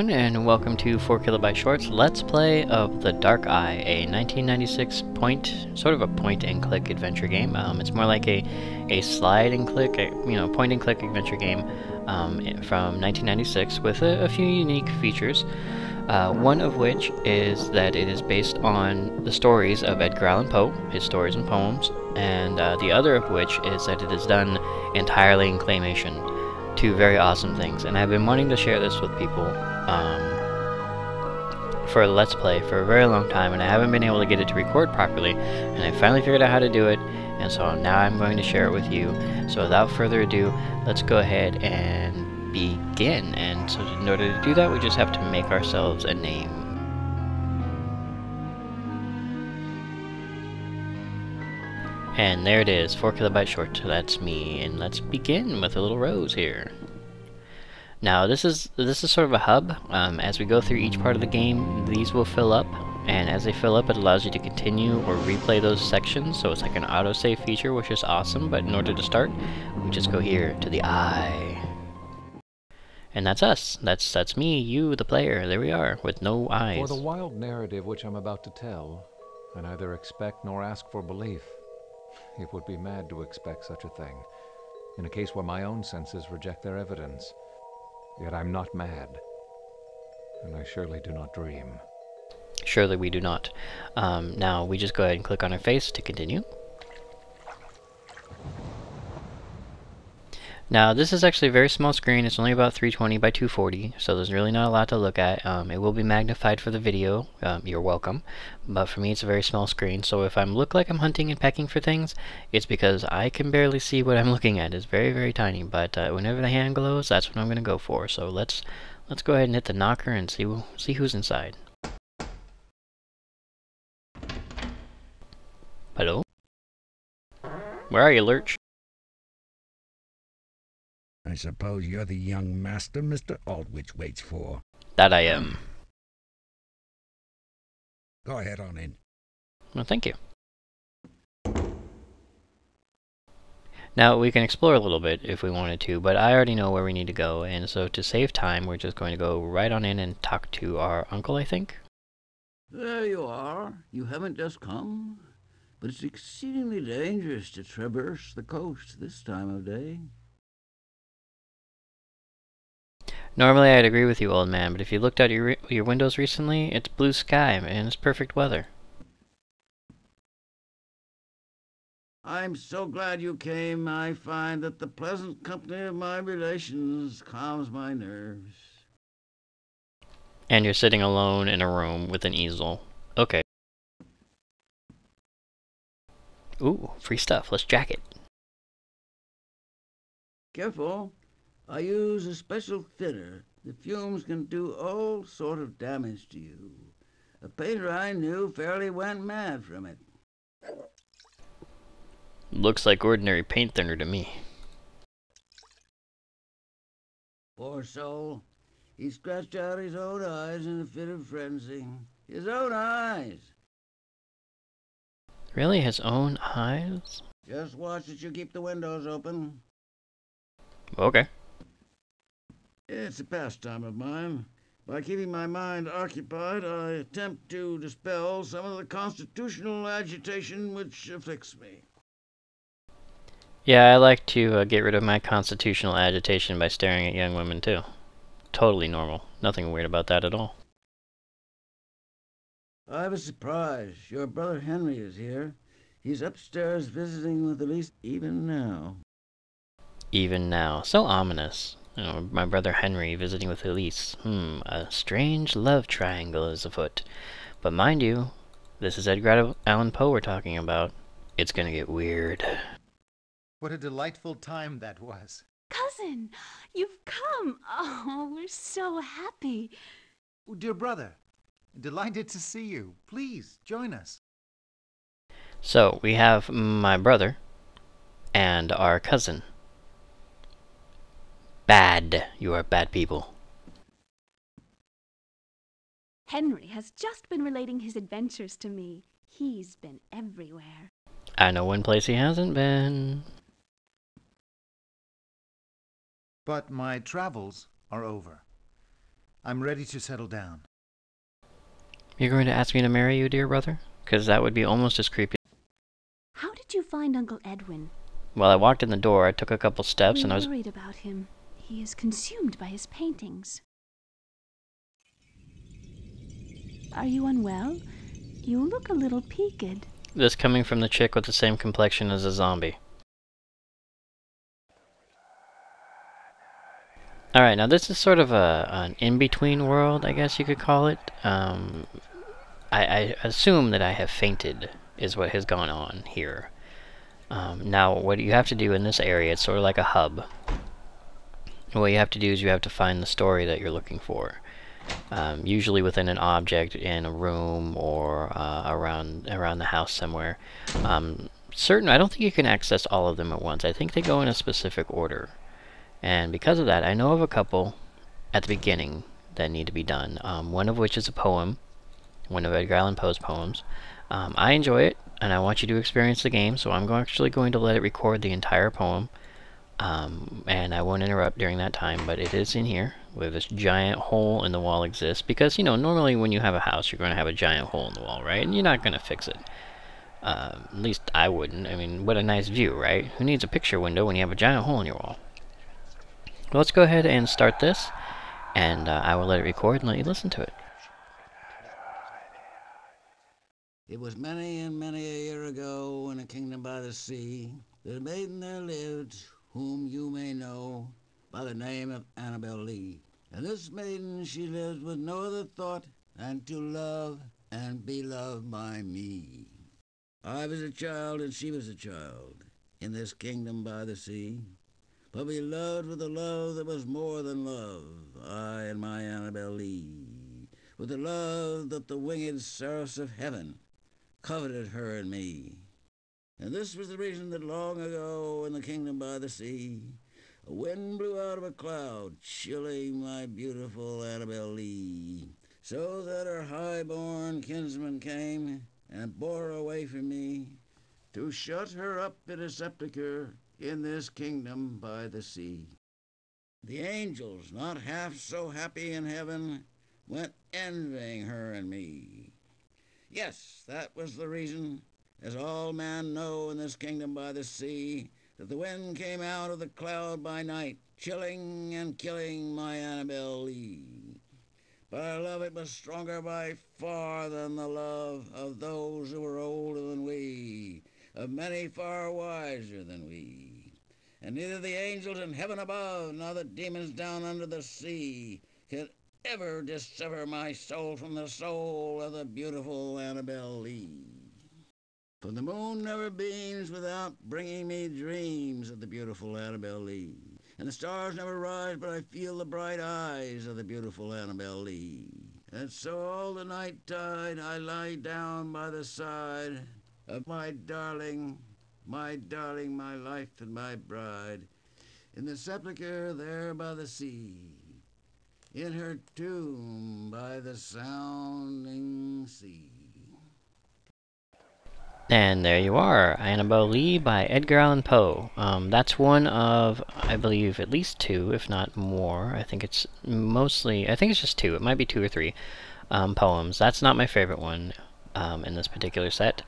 everyone, and welcome to 4KB Shorts Let's Play of The Dark Eye, a 1996 sort of a point-and-click adventure game. It's more like a slide-and-click, point-and-click adventure game from 1996 with a few unique features. One of which is that it is based on the stories of Edgar Allan Poe, his stories and poems, and the other of which is that it is done entirely in claymation. Two very awesome things, and I've been wanting to share this with people for a Let's Play for a very long time, and I haven't been able to get it to record properly, and I finally figured out how to do it, and so now I'm going to share it with you. So without further ado, let's go ahead and begin. And so in order to do that, we just have to make ourselves a name. And there it is, 4KB Short, that's me, and let's begin with a little rose here. Now this is sort of a hub. As we go through each part of the game, these will fill up, and as they fill up it allows you to continue or replay those sections, so it's like an autosave feature, which is awesome. But in order to start, we just go here to the eye. And that's us. That's me, you, the player. There we are, with no eyes. For the wild narrative which I'm about to tell, I neither expect nor ask for belief. It would be mad to expect such a thing, in a case where my own senses reject their evidence. Yet I'm not mad, and I surely do not dream. Surely we do not. Now we just go ahead and click on our face to continue. Now this is actually a very small screen. It's only about 320 by 240, so there's really not a lot to look at. It will be magnified for the video. You're welcome. But for me it's a very small screen, so if I look like I'm hunting and pecking for things, it's because I can barely see what I'm looking at. It's very, very tiny, but whenever the hand glows, that's what I'm going to go for. So let's go ahead and hit the knocker and see who's inside. Hello? Where are you, Lurch? I suppose you're the young master Mr. Aldwych waits for. That I am. Go ahead on in. Well, thank you. Now, we can explore a little bit if we wanted to, but I already know where we need to go, and so to save time, we're just going to go right on in and talk to our uncle, I think. There you are. You haven't just come, but it's exceedingly dangerous to traverse the coast this time of day. Normally I'd agree with you, old man, but if you looked out your windows recently, it's blue sky and it's perfect weather. I'm so glad you came. I find that the pleasant company of my relations calms my nerves. And you're sitting alone in a room with an easel. Okay. Ooh, free stuff. Let's jack it. Careful. I use a special thinner. The fumes can do all sort of damage to you. A painter I knew fairly went mad from it. Looks like ordinary paint thinner to me. Poor soul. He scratched out his own eyes in a fit of frenzy. His own eyes! Really? His own eyes? Just watch that you keep the windows open. Okay. It's a pastime of mine. By keeping my mind occupied, I attempt to dispel some of the constitutional agitation which afflicts me. Yeah, I like to get rid of my constitutional agitation by staring at young women, too. Totally normal. Nothing weird about that at all. I have a surprise. Your brother Henry is here. He's upstairs visiting with Elise even now. Even now. So ominous. You know, my brother Henry visiting with Elise. A strange love triangle is afoot. But mind you, this is Edgar Allan Poe we're talking about. It's gonna get weird. What a delightful time that was. Cousin, you've come. Oh, we're so happy. Oh, dear brother, delighted to see you. Please, join us. So, we have my brother and our cousin. Bad. You are bad people. Henry has just been relating his adventures to me. He's been everywhere. I know one place he hasn't been. But my travels are over. I'm ready to settle down. You're going to ask me to marry you, dear brother? Because that would be almost as creepy. How did you find Uncle Edwin? Well, I walked in the door, I took a couple steps, and I was... worried about him. He is consumed by his paintings. Are you unwell? You look a little peaked. This coming from the chick with the same complexion as a zombie. Alright, now this is sort of an in-between world, I guess you could call it. I assume that I have fainted, is what has gone on here. Now, what you have to do in this area, it's sort of like a hub. What you have to do is you have to find the story that you're looking for. Usually within an object in a room or around the house somewhere. I don't think you can access all of them at once. I think they go in a specific order. And because of that, I know of a couple at the beginning that need to be done. One of which is a poem, one of Edgar Allan Poe's poems. I enjoy it, and I want you to experience the game, so I'm actually going to let it record the entire poem. And I won't interrupt during that time, but it is in here, where this giant hole in the wall exists, because, you know, normally when you have a house, you're going to have a giant hole in the wall, right? And you're not going to fix it. At least I wouldn't. I mean, what a nice view, right? Who needs a picture window when you have a giant hole in your wall? Well, let's go ahead and start this, and I will let it record and let you listen to it. It was many and many a year ago in a kingdom by the sea, that a maiden there lived, whom you may know by the name of Annabel Lee. And this maiden, she lived with no other thought than to love and be loved by me. I was a child and she was a child in this kingdom by the sea, but we loved with a love that was more than love, I and my Annabel Lee, with a love that the winged seraphs of heaven coveted her and me. And this was the reason that long ago in the kingdom by the sea, a wind blew out of a cloud, chilling my beautiful Annabel Lee, so that her high-born kinsman came and bore her away from me, to shut her up in a sepulchre in this kingdom by the sea. The angels, not half so happy in heaven, went envying her and me. Yes, that was the reason, as all men know in this kingdom by the sea, that the wind came out of the cloud by night, chilling and killing my Annabel Lee. But our love, it was stronger by far than the love of those who were older than we, of many far wiser than we. And neither the angels in heaven above, nor the demons down under the sea, could ever dissever my soul from the soul of the beautiful Annabel Lee. For the moon never beams without bringing me dreams of the beautiful Annabel Lee. And the stars never rise but I feel the bright eyes of the beautiful Annabel Lee. And so all the night tide I lie down by the side of my darling, my life and my bride, in the sepulchre there by the sea, in her tomb by the sounding sea. And there you are, Annabel Lee by Edgar Allan Poe. That's one of, I believe, at least two, if not more. I think it's just two. It might be two or three poems. That's not my favorite one in this particular set,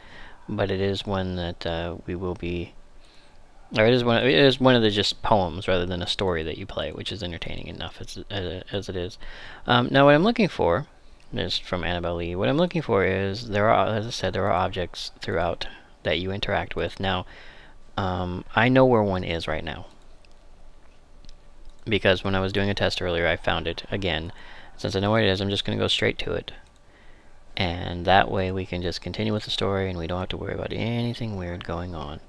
but it is one that we will be... Or it is one of the just poems rather than a story that you play, which is entertaining enough as it is. Now, what I'm looking for is from Annabel Lee. What I'm looking for is as I said, there are objects throughout that you interact with. Now, I know where one is right now because when I was doing a test earlier, I found it again. Since I know where it is, I'm just going to go straight to it, and that way we can just continue with the story, and we don't have to worry about anything weird going on.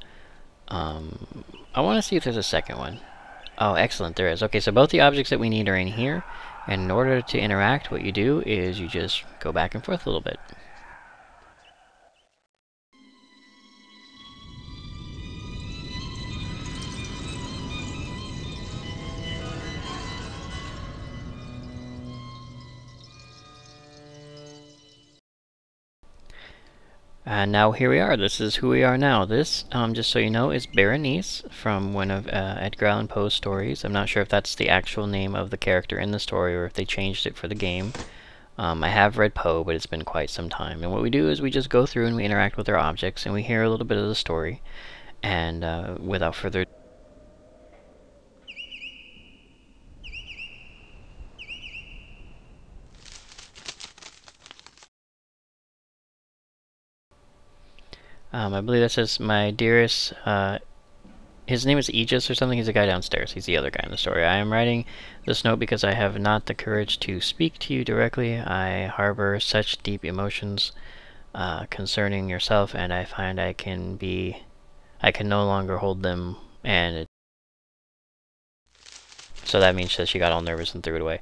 I want to see if there's a second one. Oh, excellent, there is. Okay, so both the objects that we need are in here, and in order to interact, what you do is you just go back and forth a little bit. And now here we are. This is who we are now. This, just so you know, is Berenice from one of Edgar Allan Poe's stories. I'm not sure if that's the actual name of the character in the story or if they changed it for the game. I have read Poe, but it's been quite some time. And what we do is we just go through and we interact with our objects and we hear a little bit of the story. And without further ado, I believe that says, my dearest, his name is Aegis or something. He's a guy downstairs. He's the other guy in the story. I am writing this note because I have not the courage to speak to you directly. I harbor such deep emotions concerning yourself, and I find I can no longer hold them, and so that means that she got all nervous and threw it away.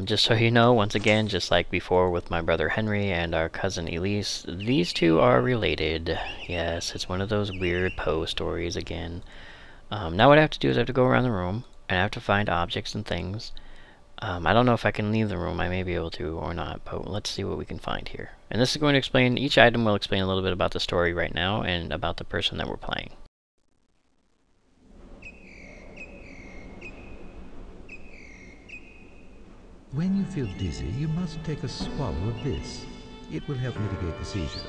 Just so you know, once again, just like before with my brother Henry and our cousin Elise, these two are related. Yes, it's one of those weird Poe stories again. Now what I have to do is I have to go around the room, and I have to find objects and things. I don't know if I can leave the room. I may be able to or not, but let's see what we can find here. And this is going to explain, each item will explain a little bit about the story right now and about the person that we're playing. When you feel dizzy, you must take a swallow of this. It will help mitigate the seizure.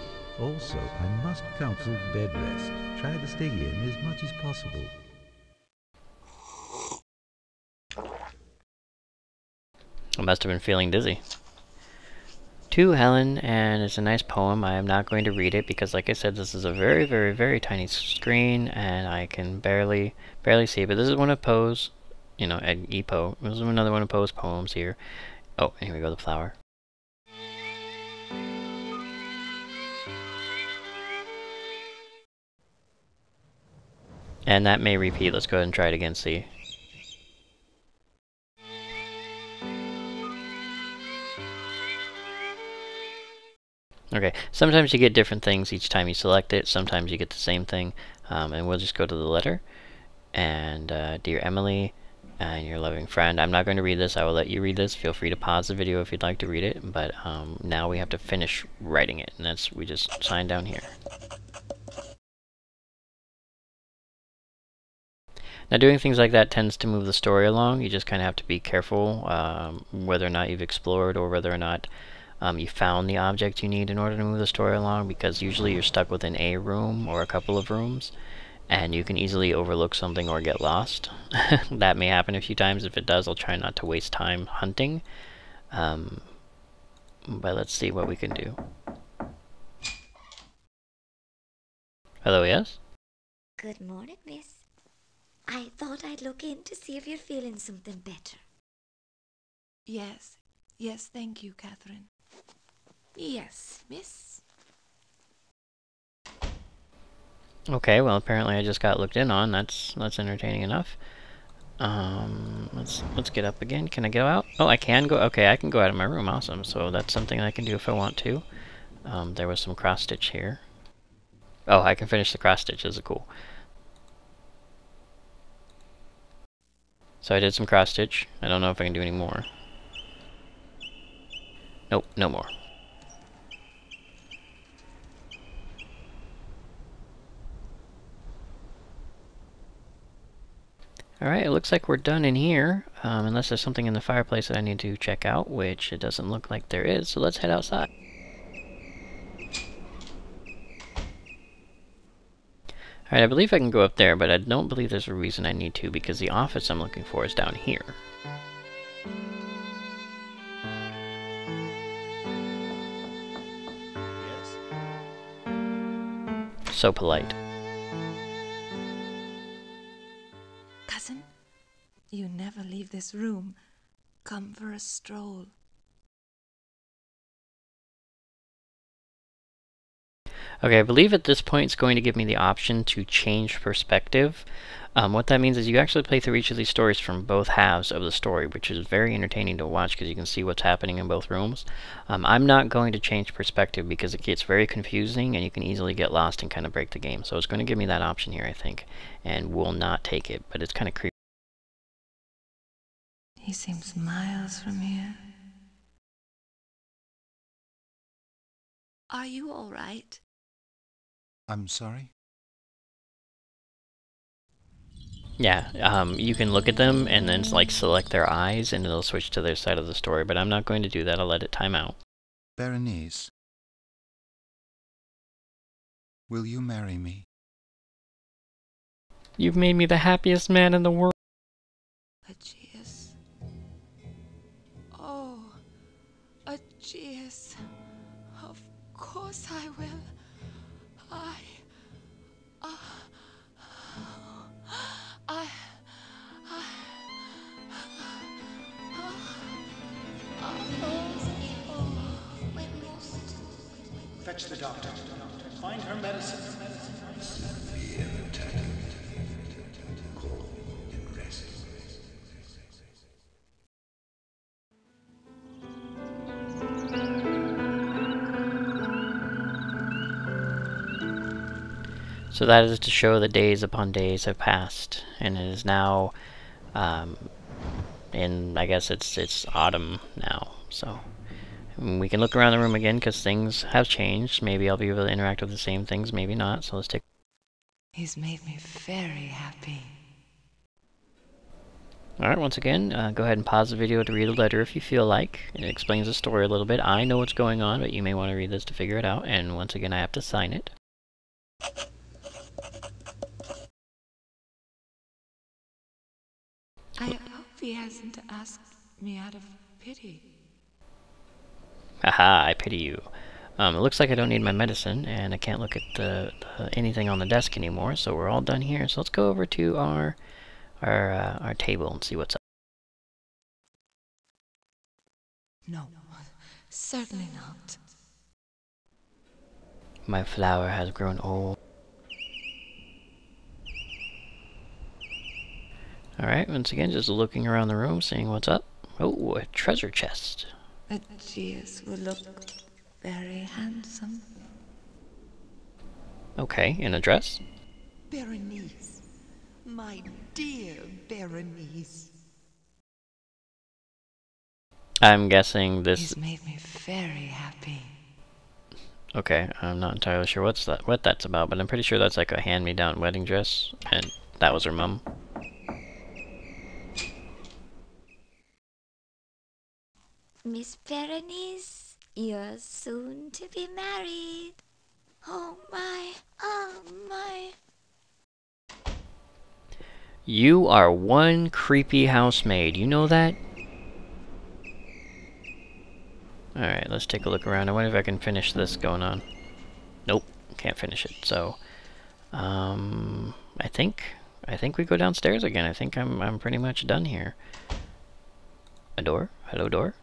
Also, I must counsel bed rest. Try to stay in as much as possible. I must have been feeling dizzy. To Helen, and it's a nice poem. I am not going to read it because, like I said, this is a very, very, very tiny screen, and I can barely see it. But this is one of Poe's, you know, E. Poe. This is another one of Poe's poems here. Oh, and here we go, the flower. And that may repeat. Let's go ahead and try it again, see. Okay, sometimes you get different things each time you select it. Sometimes you get the same thing. And we'll just go to the letter. And Dear Emily, and your loving friend. I'm not going to read this. I will let you read this. Feel free to pause the video if you'd like to read it. But now we have to finish writing it. And that's, we just sign down here. Now doing things like that tends to move the story along. You just kind of have to be careful whether or not you've explored or whether or not you found the object you need in order to move the story along, because usually you're stuck within a room or a couple of rooms and you can easily overlook something or get lost. That may happen a few times. If it does, I'll try not to waste time hunting. But let's see what we can do. Hello, yes? Good morning, miss. I thought I'd look in to see if you're feeling something better. Yes. Yes, thank you, Catherine. Yes, miss. Okay, well apparently I just got looked in on. That's entertaining enough. Let's get up again. Can I go out? Oh, I can go. Okay, I can go out of my room. Awesome. So that's something I can do if I want to. There was some cross stitch here. Oh, I can finish the cross stitch. This is cool. So I did some cross stitch. I don't know if I can do any more. Nope, no more. Alright, it looks like we're done in here, unless there's something in the fireplace that I need to check out, which it doesn't look like there is, so let's head outside. Alright, I believe I can go up there, but I don't believe there's a reason I need to, because the office I'm looking for is down here. Yes. So polite. Cousin, you never leave this room. Come for a stroll. Okay, I believe at this point it's going to give me the option to change perspective. What that means is you actually play through each of these stories from both halves of the story, which is very entertaining to watch because you can see what's happening in both rooms. I'm not going to change perspective because it gets very confusing and you can easily get lost and kind of break the game. So it's going to give me that option here, I think, and will not take it, but it's kind of creepy. He seems miles from here. Are you all right? I'm sorry? Yeah, you can look at them and then like select their eyes and it'll switch to their side of the story, but I'm not going to do that. I'll let it time out. Berenice, will you marry me? You've made me the happiest man in the world. Aegeus. Oh, Aegeus. Of course I will. I... Fetch the doctor. Find her medicine. Severe attack. Call and rest. So that is to show that days upon days have passed, and it is now, I guess it's autumn now, so we can look around the room again because things have changed. Maybe I'll be able to interact with the same things, maybe not, so let's take... He's made me very happy. Alright, once again, go ahead and pause the video to read the letter if you feel like. It explains the story a little bit. I know what's going on, but you may want to read this to figure it out, and once again I have to sign it. I hope he hasn't asked me out of pity. Haha, I pity you. It looks like I don't need my medicine, and I can't look at anything on the desk anymore, so we're all done here. So let's go over to our table and see what's up. No, certainly not. My flower has grown old. Alright, once again, just looking around the room, seeing what's up. Oh, a treasure chest. Aegeus will look very handsome. Okay, in a dress? Berenice, my dear Berenice. I'm guessing this... He's made me very happy. Okay, I'm not entirely sure what that's about, but I'm pretty sure that's like a hand-me-down wedding dress, and that was her mum. Miss Berenice, you're soon to be married. Oh my, oh my. You are one creepy housemaid, you know that? Alright, let's take a look around. I wonder if I can finish this going on. Nope, can't finish it, so... I think we go downstairs again. I think I'm pretty much done here. A door? Hello, door?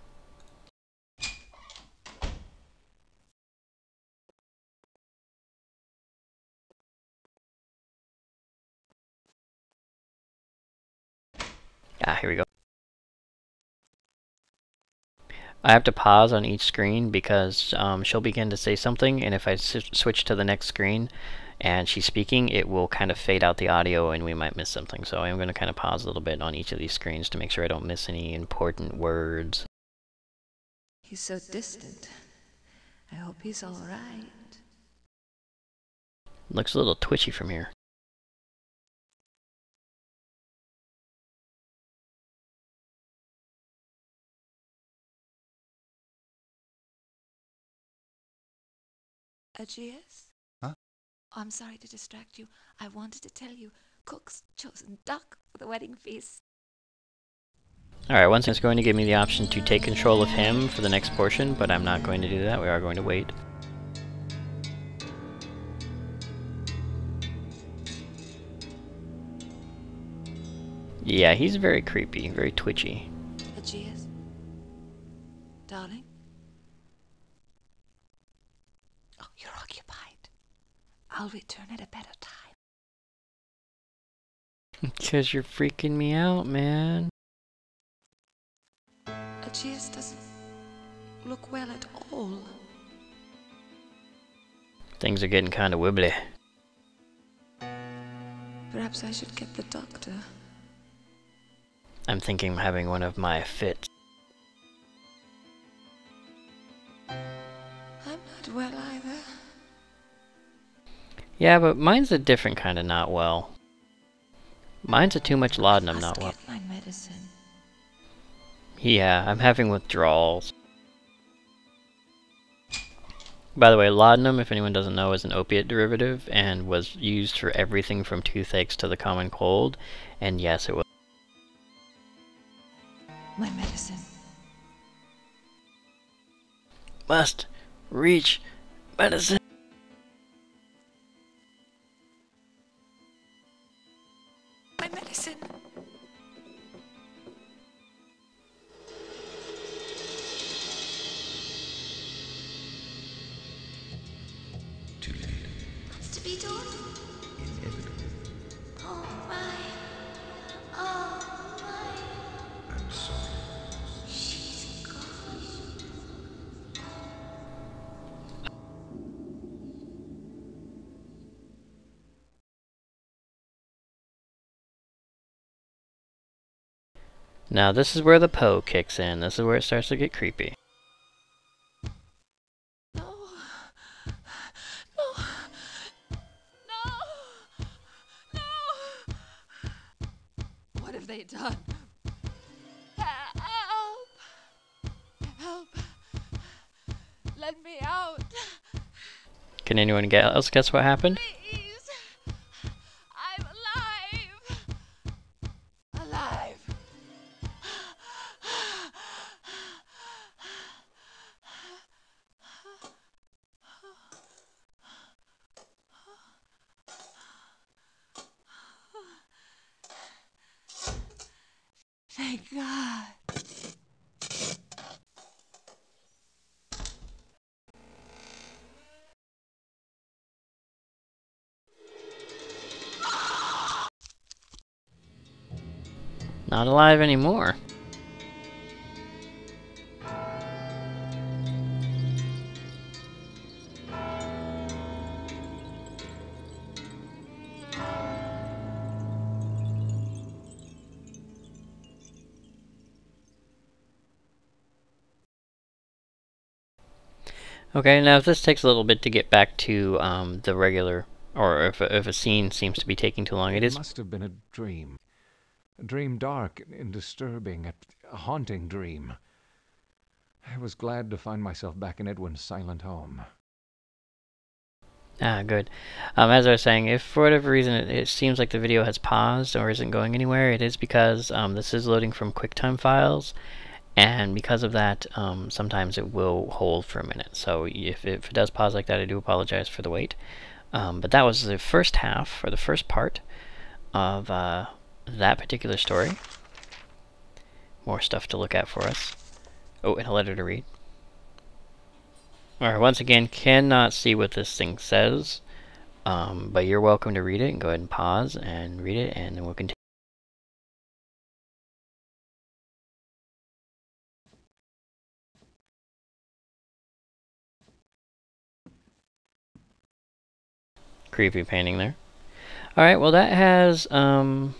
Ah, here we go. I have to pause on each screen because she'll begin to say something, and if I switch to the next screen and she's speaking, it will kind of fade out the audio and we might miss something. So I'm going to kind of pause a little bit on each of these screens to make sure I don't miss any important words. He's so distant. I hope he's all right. Looks a little twitchy from here. Aegeus? Huh? I'm sorry to distract you. I wanted to tell you, Cook's chosen duck for the wedding feast. Alright, once it's going to give me the option to take control of him for the next portion, but I'm not going to do that. We are going to wait. Yeah, he's very creepy, very twitchy. Aegeus? Darling? Oh, you're occupied. I'll return at a better time. Because you're freaking me out, man. Aegeus doesn't look well at all. Things are getting kind of wibbly. Perhaps I should get the doctor. I'm thinking I'm having one of my fits. I'm not well either. Yeah, but mine's a different kind of not well. Mine's a too much laudanum not well. Get my medicine. Yeah, I'm having withdrawals. By the way, laudanum, if anyone doesn't know, is an opiate derivative and was used for everything from toothaches to the common cold. And yes, it was. My medicine. Must reach medicine. My medicine. Too late. What's to be done? Inevitable. Oh my. Oh my. I'm sorry. She's gone. Now this is where the Poe kicks in. This is where it starts to get creepy. No. No. No. No. What have they done? Help. Help. Let me out. Can anyone else guess what happened? Please. I'm alive. Alive. Thank God. Not alive anymore. Okay, now if this takes a little bit to get back to the regular, or if a scene seems to be taking too long, It must have been a dream. A dream dark and disturbing, a haunting dream. I was glad to find myself back in Edwin's silent home. Ah, good. As I was saying, if for whatever reason it seems like the video has paused or isn't going anywhere, it is because this is loading from QuickTime files, and because of that, sometimes it will hold for a minute. So if it does pause like that, I do apologize for the wait. But that was the first half, or the first part, of that particular story. More stuff to look at for us. Oh, and a letter to read. Alright, once again, cannot see what this thing says, but you're welcome to read it, and go ahead and pause and read it, and then we'll continue. Creepy painting there. Alright, well that has, well,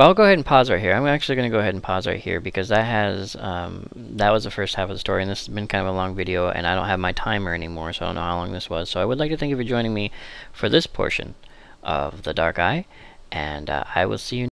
I'll go ahead and pause right here. I'm actually going to go ahead and pause right here because that has, that was the first half of the story, and this has been kind of a long video, and I don't have my timer anymore, so I don't know how long this was. So I would like to thank you for joining me for this portion of The Dark Eye, and I will see you